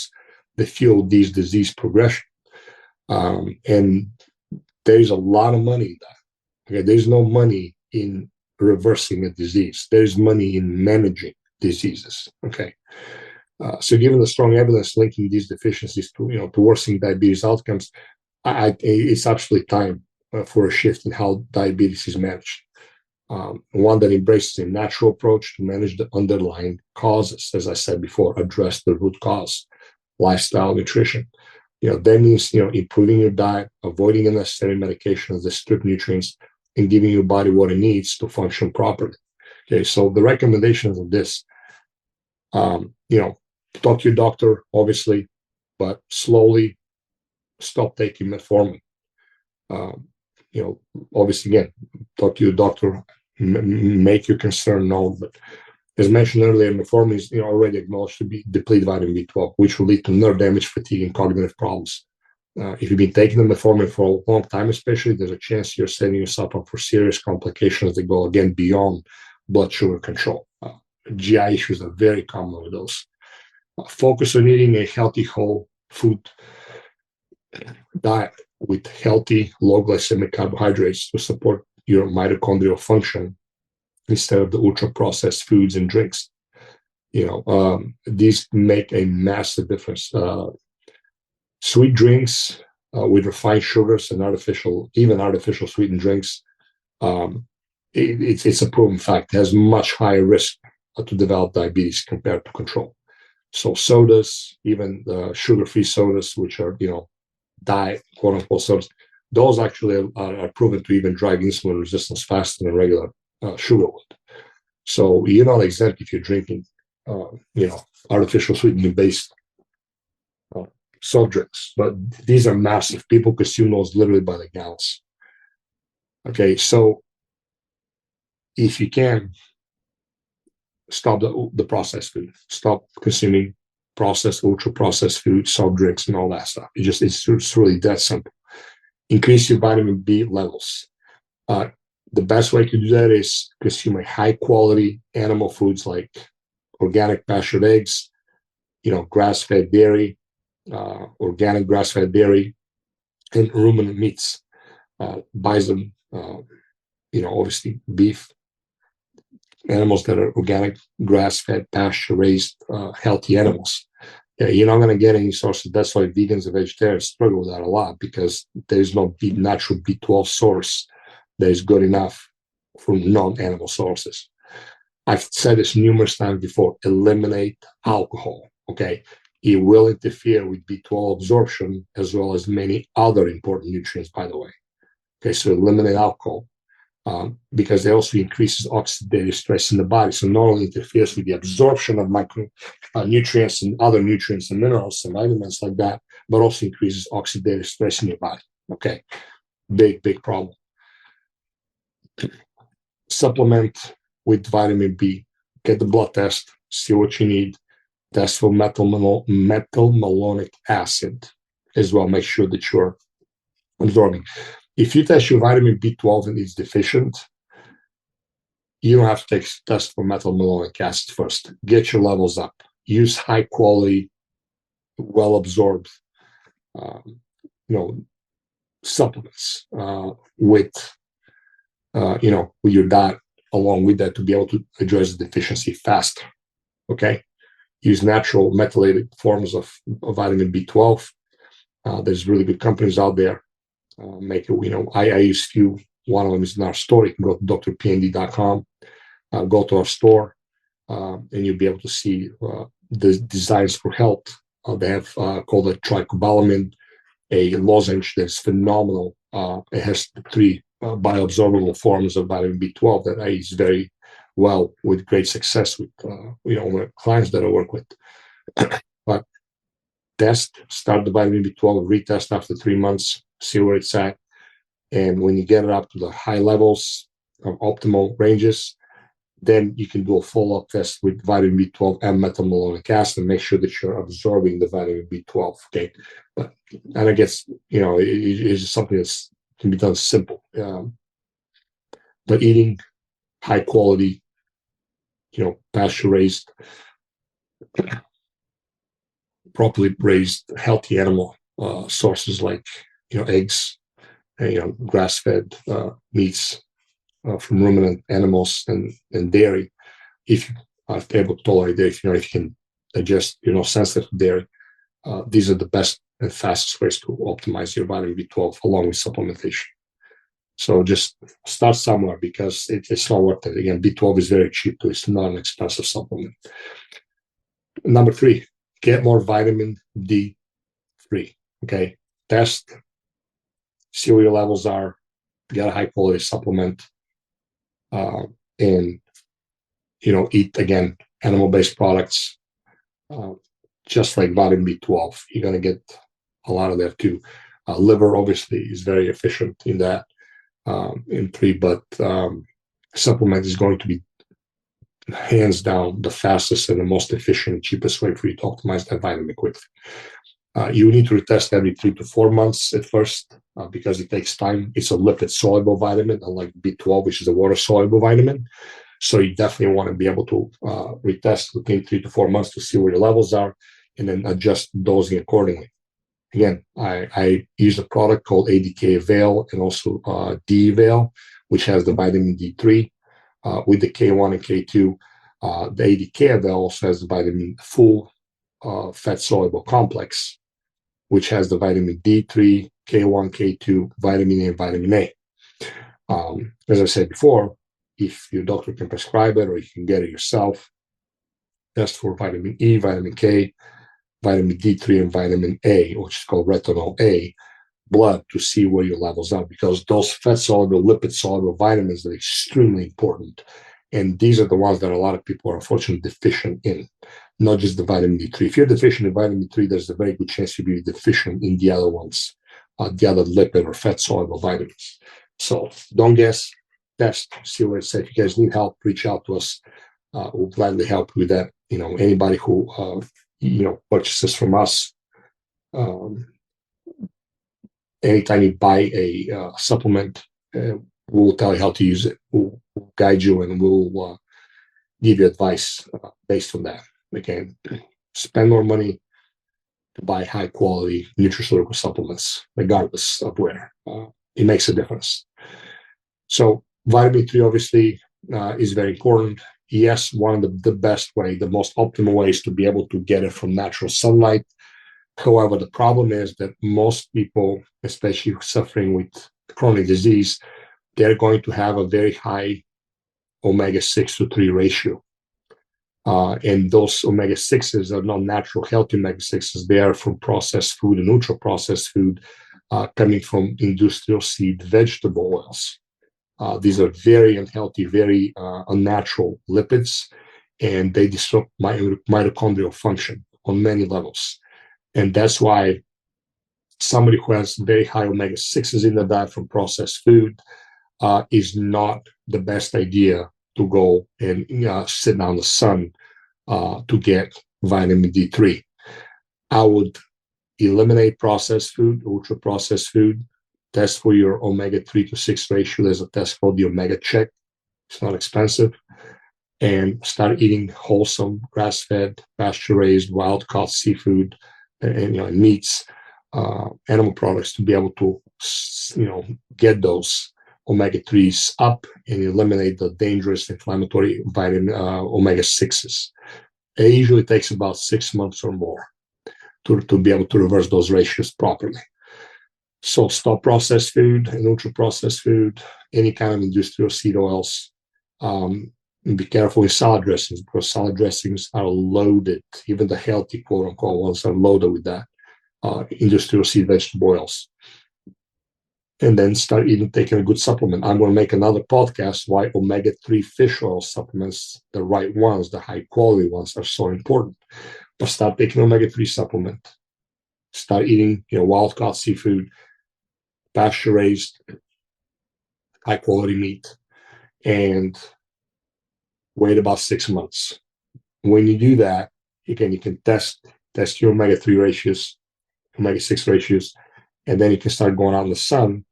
that fuel these disease progression. And there's a lot of money in that. Okay, there's no money in reversing a disease. There's money in managing diseases. Okay, so given the strong evidence linking these deficiencies to worsening diabetes outcomes, it's absolutely time for a shift in how diabetes is managed. One that embraces a natural approach to manage the underlying causes, as I said before, address the root cause, lifestyle, nutrition. That means improving your diet, avoiding unnecessary medications that strip nutrients, and giving your body what it needs to function properly. Okay, so the recommendations of this, talk to your doctor, obviously, but slowly stop taking metformin. Obviously, again, talk to your doctor, make your concern known. But as mentioned earlier, metformin is already acknowledged to be deplete vitamin B12, which will lead to nerve damage, fatigue, and cognitive problems. If you've been taking the metformin for a long time, especially, there's a chance you're setting yourself up for serious complications that go, again, beyond blood sugar control. GI issues are very common with those. Focus on eating a healthy whole food diet with healthy, low glycemic carbohydrates to support your mitochondrial function instead of the ultra-processed foods and drinks. These make a massive difference. Sweet drinks with refined sugars and artificial sweetened drinks, it's a proven fact. It has much higher risk to develop diabetes compared to control. So sodas, even sugar-free sodas, which are diet quote-unquote sodas, those actually are proven to even drive insulin resistance faster than regular sugar would. So you're not exempt if you're drinking artificial sweetening based soft drinks, but these are massive. People consume those literally by the gallons. Okay, so if you can, stop the processed food, stop consuming processed, ultra processed food, soft drinks, and all that stuff. It's really that simple. Increase your vitamin B levels. The best way to do that is consume a high quality animal foods like organic pastured eggs, grass-fed dairy, organic grass-fed dairy, and ruminant meats. Bison, obviously beef, animals that are organic, grass-fed, pasture-raised, healthy animals. You're not going to get any sources. That's why vegans and vegetarians struggle with that a lot, because there's no natural B12 source that is good enough from non-animal sources. I've said this numerous times before: eliminate alcohol. Okay, it will interfere with B12 absorption as well as many other important nutrients, by the way. Okay, so eliminate alcohol. Because it also increases oxidative stress in the body. So not only interferes with the absorption of micronutrients and other nutrients and minerals and vitamins like that, but also increases oxidative stress in your body. Okay, big problem. Supplement with vitamin B. Get the blood test, see what you need. Test for methylmalonic acid as well. Make sure that you're absorbing. If you test your vitamin B12 and it's deficient, you don't have to test for methylmalonic acid first. Get your levels up. Use high quality, well absorbed, supplements with your diet along with that to be able to address the deficiency faster. Okay, use natural methylated forms of vitamin B12. There's really good companies out there. I use few. One of them is in our store. You can go to DrPND.com, go to our store, and you'll be able to see the designs for health. They have called it tricobalamine, a lozenge that's phenomenal. It has 3 bioabsorbable forms of vitamin B12 that I use very well with great success with clients that I work with. But start the vitamin B12, retest after 3 months, see where it's at. And when you get it up to the high levels of optimal ranges, then you can do a follow-up test with vitamin B12 and methylmalonic acid and make sure that you're absorbing the vitamin B12. Okay, and I guess it's something that can be done simple. But eating high quality pasture raised, properly raised, healthy animal sources like eggs, and, grass-fed meats from ruminant animals and dairy. If you are able to tolerate dairy, if you can digest, sensitive to dairy, these are the best and fastest ways to optimize your vitamin B12 along with supplementation. So just start somewhere because it's not worth it. Again, B12 is very cheap too. It's not an expensive supplement. Number 3, get more vitamin D3. Okay, test, see what your levels are, get a high quality supplement, and eat again animal-based products, just like vitamin B12. You're gonna get a lot of that too. Liver obviously is very efficient in that. In 3, but supplement is going to be hands down the fastest and the most efficient, cheapest way for you to optimize that vitamin quickly. You need to retest every 3 to 4 months at first because it takes time. It's a lipid soluble vitamin, unlike B12, which is a water soluble vitamin. So you definitely want to be able to retest within 3 to 4 months to see where your levels are and then adjust dosing accordingly. Again, I use a product called ADK Avail and also D Avail, which has the vitamin D3 with the K1 and K2. The ADK Avail also has the vitamin full fat soluble complex, which has the vitamin D3, K1, K2, vitamin A, and vitamin A. As I said before, if your doctor can prescribe it or you can get it yourself, test for vitamin E, vitamin K, vitamin D3, and vitamin A, which is called retinol A, blood to see where your levels are, because those fat-soluble, lipid-soluble vitamins are extremely important. And these are the ones that a lot of people are unfortunately deficient in, not just the vitamin D3. If you're deficient in vitamin D3, there's a very good chance you'll be deficient in the other ones, the other lipid or fat-soluble vitamins. So don't guess, test, see where it's at. If you guys need help, reach out to us. We'll gladly help you with that. Anybody who purchases from us, anytime you buy a supplement, we'll tell you how to use it. We'll guide you and we'll give you advice based on that. Again, spend more money to buy high quality nutraceutical supplements, regardless of where. It makes a difference. So vitamin 3 obviously is very important. Yes, one of the best way, the most optimal ways to be able to get it from natural sunlight. However, the problem is that most people, especially suffering with chronic disease, they're going to have a very high omega-6 to 3 ratio. And those omega-6s are not natural, healthy omega-6s. They are from processed food and ultra-processed food coming from industrial seed vegetable oils. These are very unhealthy, very unnatural lipids, and they disrupt mitochondrial function on many levels. And that's why somebody who has very high omega-6s in the diet from processed food is not the best idea to go and sit down in the sun to get vitamin D3. I would eliminate processed food, ultra-processed food, test for your omega-3 to 6 ratio. There's a test called the Omega Check. It's not expensive. And start eating wholesome, grass-fed, pasture-raised, wild-caught seafood and meats, animal products to be able to, get those omega-3s up and eliminate the dangerous inflammatory vitamin omega-6s. It usually takes about 6 months or more to be able to reverse those ratios properly. So stop processed food and ultra-processed food, any kind of industrial seed oils. And be careful with salad dressings because salad dressings are loaded. Even the healthy, quote-unquote, ones are loaded with that industrial seed vegetable oils. And then start taking a good supplement. I'm going to make another podcast why omega-3 fish oil supplements, the right ones, the high-quality ones, are so important. But start taking omega-3 supplement. Start eating, wild-caught seafood, pasture-raised, high-quality meat, and wait about 6 months. When you do that, again, you can test your omega-3 ratios, omega-6 ratios, and then you can start going out in the sun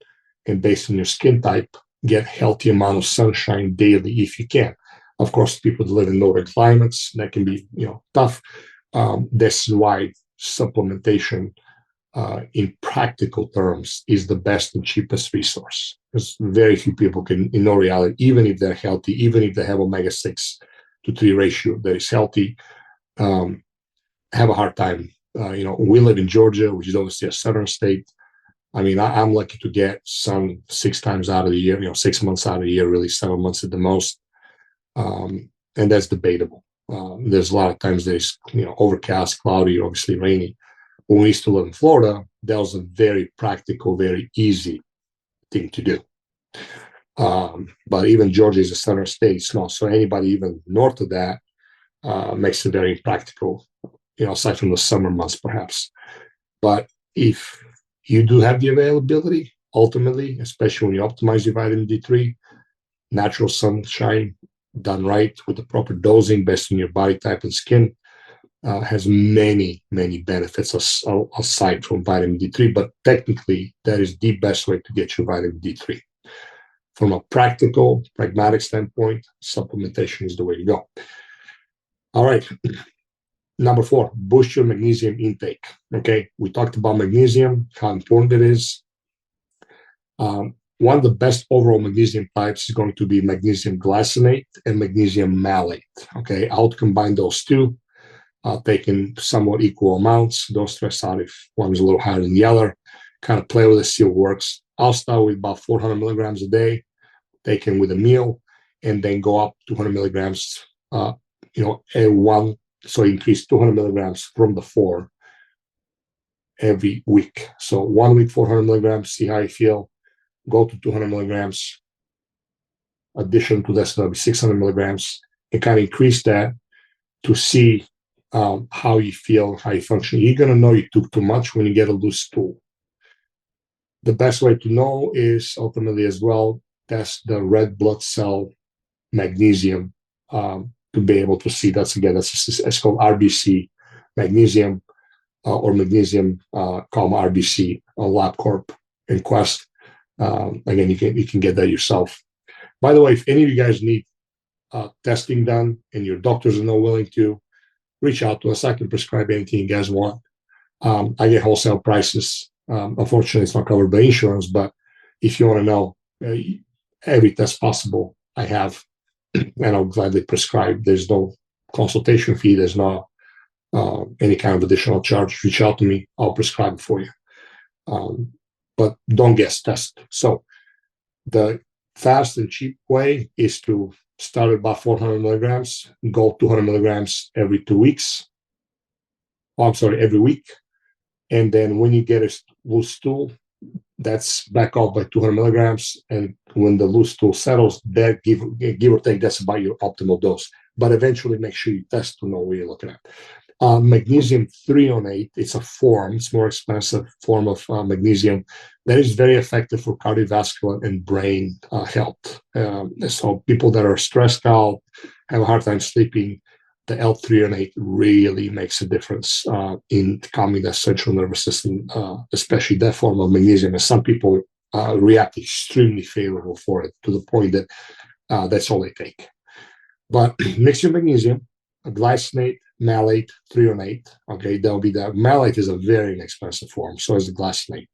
and based on your skin type, get healthy amount of sunshine daily if you can. Of course, people that live in northern climates, that can be, tough. This is why supplementation, in practical terms, is the best and cheapest resource. Because very few people can, in all reality, even if they're healthy, even if they have omega-6 to 3 ratio that is healthy, have a hard time. We live in Georgia, which is obviously a southern state. I mean, I'm lucky to get sun 6 times out of the year, 6 months out of the year, really 7 months at the most. And that's debatable. There's a lot of times there's, overcast, cloudy, obviously rainy. When we used to live in Florida, that was a very practical, very easy thing to do. But even Georgia is a southern state, it's not. So anybody even north of that makes it very impractical, aside from the summer months, perhaps. But if you do have the availability, ultimately, especially when you optimize your vitamin D3, natural sunshine done right with the proper dosing based on your body type and skin has many, many benefits aside from vitamin D3. But technically, that is the best way to get your vitamin D3. From a practical, pragmatic standpoint, supplementation is the way to go. All right. Number 4, boost your magnesium intake. Okay, we talked about magnesium, how important it is. One of the best overall magnesium types is going to be magnesium glycinate and magnesium malate. Okay, I'll combine those two, taking somewhat equal amounts. Don't stress out if one is a little higher than the other. Kind of play with it, see what works. I'll start with about 400 milligrams a day, taken with a meal, and then go up 200 milligrams, at one. So increase 200 milligrams from the 4 every week. So 1 week, 400 milligrams, see how you feel. Go to 200 milligrams. Addition to that, so that'll be 600 milligrams, and kind of increase that to see how you feel, how you function. You're going to know you took too much when you get a loose stool. The best way to know is ultimately as well, test the red blood cell magnesium to be able to see. It's called RBC magnesium or magnesium RBC on LabCorp and Quest. Again, you can get that yourself. By the way, if any of you guys need testing done and your doctors are not willing to, reach out to us. I can prescribe anything you guys want. I get wholesale prices. Unfortunately, it's not covered by insurance, but if you want to know every test possible, I have, and I'll gladly prescribe. There's no consultation fee. There's no any kind of additional charge. Reach out to me. I'll prescribe it for you. But don't guess, test. So the fast and cheap way is to start at about 400 milligrams, go 200 milligrams every 2 weeks. Every week. And then when you get a loose stool, that's back off by 200 milligrams. And when the loose stool settles, that give or take, that's about your optimal dose. But eventually make sure you test to know what you're looking at. Magnesium threonate, it's a form, it's more expensive form of magnesium that is very effective for cardiovascular and brain health. So people that are stressed out, have a hard time sleeping, the L-threonate really makes a difference in calming the central nervous system, especially that form of magnesium. And some people react extremely favorable for it to the point that that's all they take. But mix your magnesium, glycinate, malate, threonate. Okay, that'll be that. Malate is a very inexpensive form, so is the glycinate.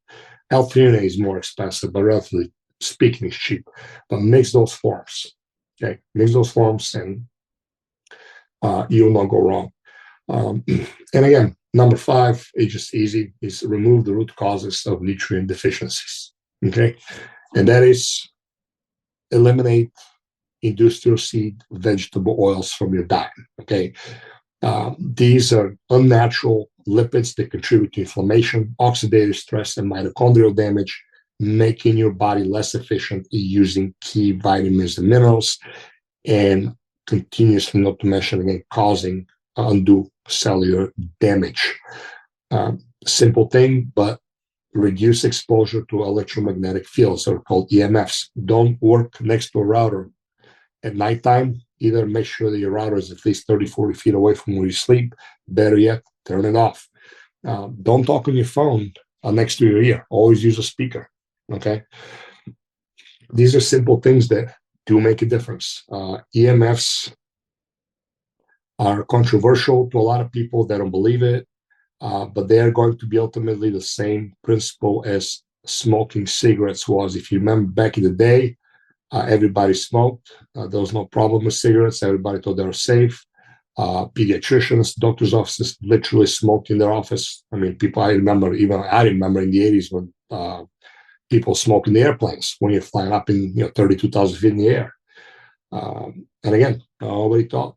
L-threonate is more expensive, but relatively speaking, it's cheap. But mix those forms. Okay, mix those forms, and you'll not go wrong. And again, number 5 is just easy: is remove the root causes of nutrient deficiencies. Okay, and that is eliminate industrial seed vegetable oils from your diet. Okay. These are unnatural lipids that contribute to inflammation, oxidative stress, and mitochondrial damage, making your body less efficient in using key vitamins and minerals, and continuously, not to mention again, causing undue cellular damage. Simple thing, but reduce exposure to electromagnetic fields, or called EMFs. Don't work next to a router at nighttime. Either make sure that your router is at least 30, 40 feet away from where you sleep. Better yet, turn it off. Don't talk on your phone next to your ear. Always use a speaker. Okay. These are simple things that do make a difference. EMFs are controversial to a lot of people that don't believe it, but they are going to be ultimately the same principle as smoking cigarettes was. If you remember back in the day, everybody smoked. There was no problem with cigarettes. Everybody thought they were safe. Pediatricians, doctors' offices literally smoked in their office. I mean, I remember in the 80s when people smoked in the airplanes when you're flying up in 32,000 feet in the air. And again, nobody thought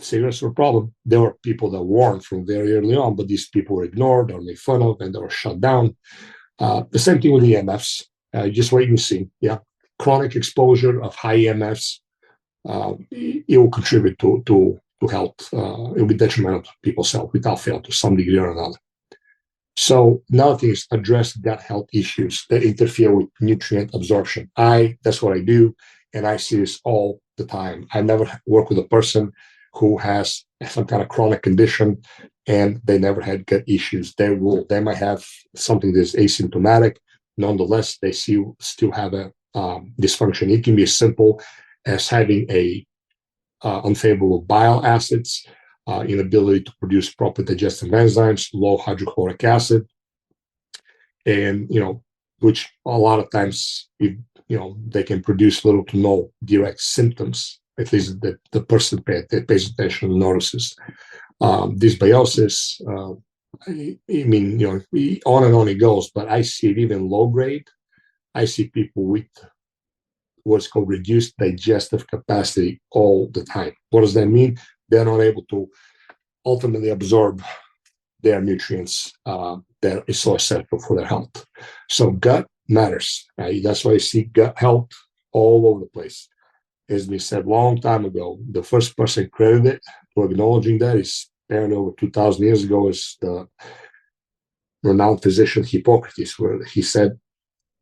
cigarettes were a problem. There were people that warned from very early on, but these people were ignored or made fun of, and they were shut down. The same thing with the EMFs. Just wait and see. Yeah, chronic exposure of high EMFs, it will contribute to health. It will be detrimental to people's health without fail to some degree or another. So another thing is address gut health issues that interfere with nutrient absorption. That's what I do, and I see this all the time. I never work with a person who has some kind of chronic condition and they never had gut issues. They might have something that's asymptomatic. Nonetheless, they still have a dysfunction. It can be as simple as having unfavorable bile acids, inability to produce proper digestive enzymes, low hydrochloric acid, and which a lot of times they can produce little to no direct symptoms. At least the person pays attention and notices. Dysbiosis, on and on it goes. But I see it even low grade. I see people with what's called reduced digestive capacity all the time. What does that mean? They're not able to ultimately absorb their nutrients that is so essential for their health. So gut matters. That's why I see gut health all over the place. As we said a long time ago, the first person credited for acknowledging that is apparently over 2,000 years ago is the renowned physician Hippocrates, where he said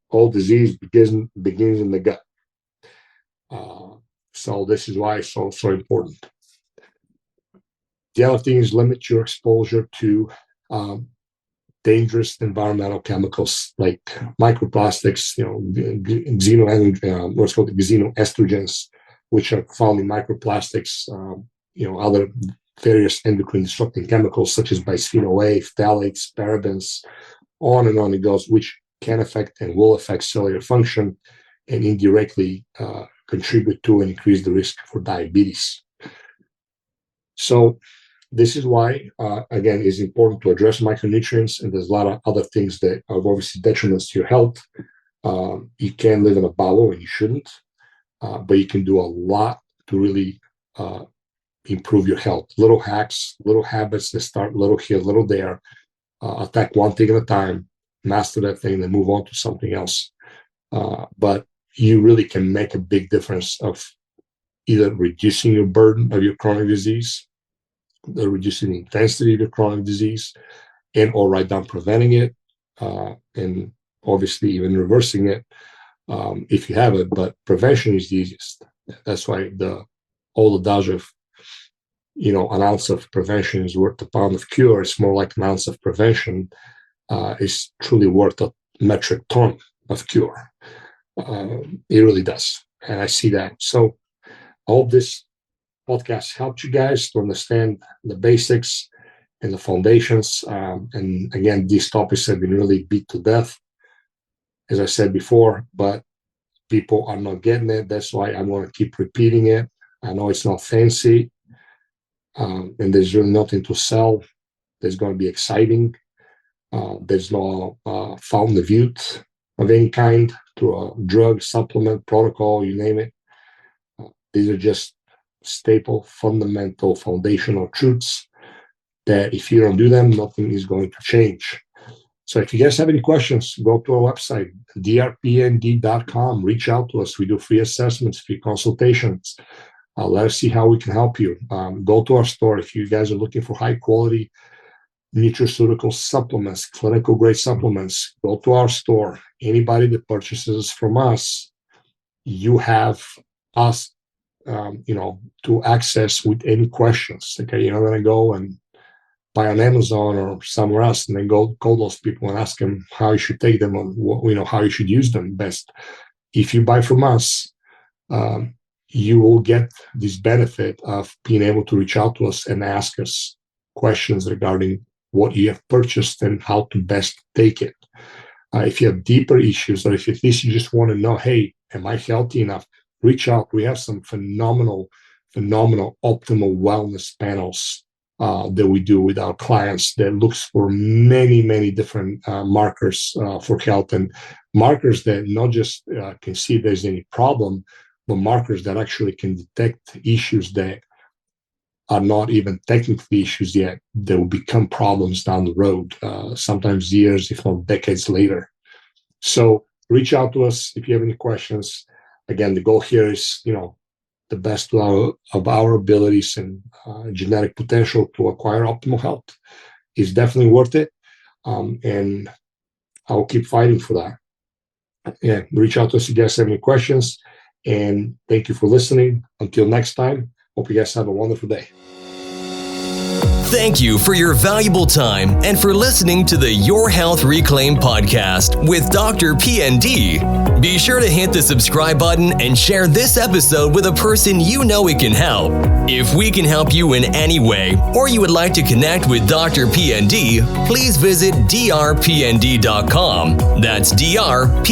all disease begins in the gut. So this is why it's so important. The other thing is limit your exposure to dangerous environmental chemicals like microplastics, what's called xenoestrogens, which are found in microplastics, other various endocrine disrupting chemicals such as bisphenol A, phthalates, parabens, on and on it goes, which can affect and will affect cellular function and indirectly contribute to and increase the risk for diabetes. So this is why, again, it's important to address micronutrients, and there's a lot of other things that are obviously detriments to your health. You can live in a bubble, and you shouldn't, but you can do a lot to really improve your health. Little hacks, little habits that start little here, little there. Attack one thing at a time, master that thing, then move on to something else. But you really can make a big difference of either reducing your burden of your chronic disease, reducing the intensity of your chronic disease, and or right down preventing it, and obviously even reversing it if you have it. But prevention is the easiest. That's why the old adage of an ounce of prevention is worth a pound of cure. It's more like an ounce of prevention is truly worth a metric ton of cure. It really does, and I see that. So I hope this podcast helped you guys to understand the basics and the foundations. And again, these topics have been really beat to death, as I said before, but people are not getting it. That's why I'm going to keep repeating it. I know it's not fancy, and there's really nothing to sell. There's going to be exciting. There's no fountain of youth of any kind through a drug, supplement, protocol, you name it. These are just staple, fundamental, foundational truths that if you don't do them, nothing is going to change. So if you guys have any questions, go to our website, drpnd.com. Reach out to us. We do free assessments, free consultations. Let us see how we can help you. Go to our store if you guys are looking for high quality nutraceutical supplements, clinical grade supplements. Go to our store. Anybody that purchases from us, you have us to access with any questions. Okay, you're not going to go and buy on Amazon or somewhere else and then go call those people and ask them how you should take them or how you should use them best. If you buy from us, you will get this benefit of being able to reach out to us and ask us questions regarding what you have purchased and how to best take it. If you have deeper issues, or if at least you just want to know, hey, am I healthy enough? Reach out. We have some phenomenal optimal wellness panels that we do with our clients that looks for many different markers for health, and markers that not just can see if there's any problem, but markers that actually can detect issues that are not even technically issues yet, that will become problems down the road, sometimes years, if not decades later. So reach out to us if you have any questions. Again, the goal here is, the best of our abilities and genetic potential to acquire optimal health is definitely worth it. And I'll keep fighting for that. Yeah, reach out to us if you guys have any questions. And thank you for listening. Until next time, hope you guys have a wonderful day. Thank you for your valuable time and for listening to the Your Health Reclaimed podcast with Dr. PND. Be sure to hit the subscribe button and share this episode with a person you know it can help. If we can help you in any way, or you would like to connect with Dr. PND, please visit drpnd.com. That's drpnd.com.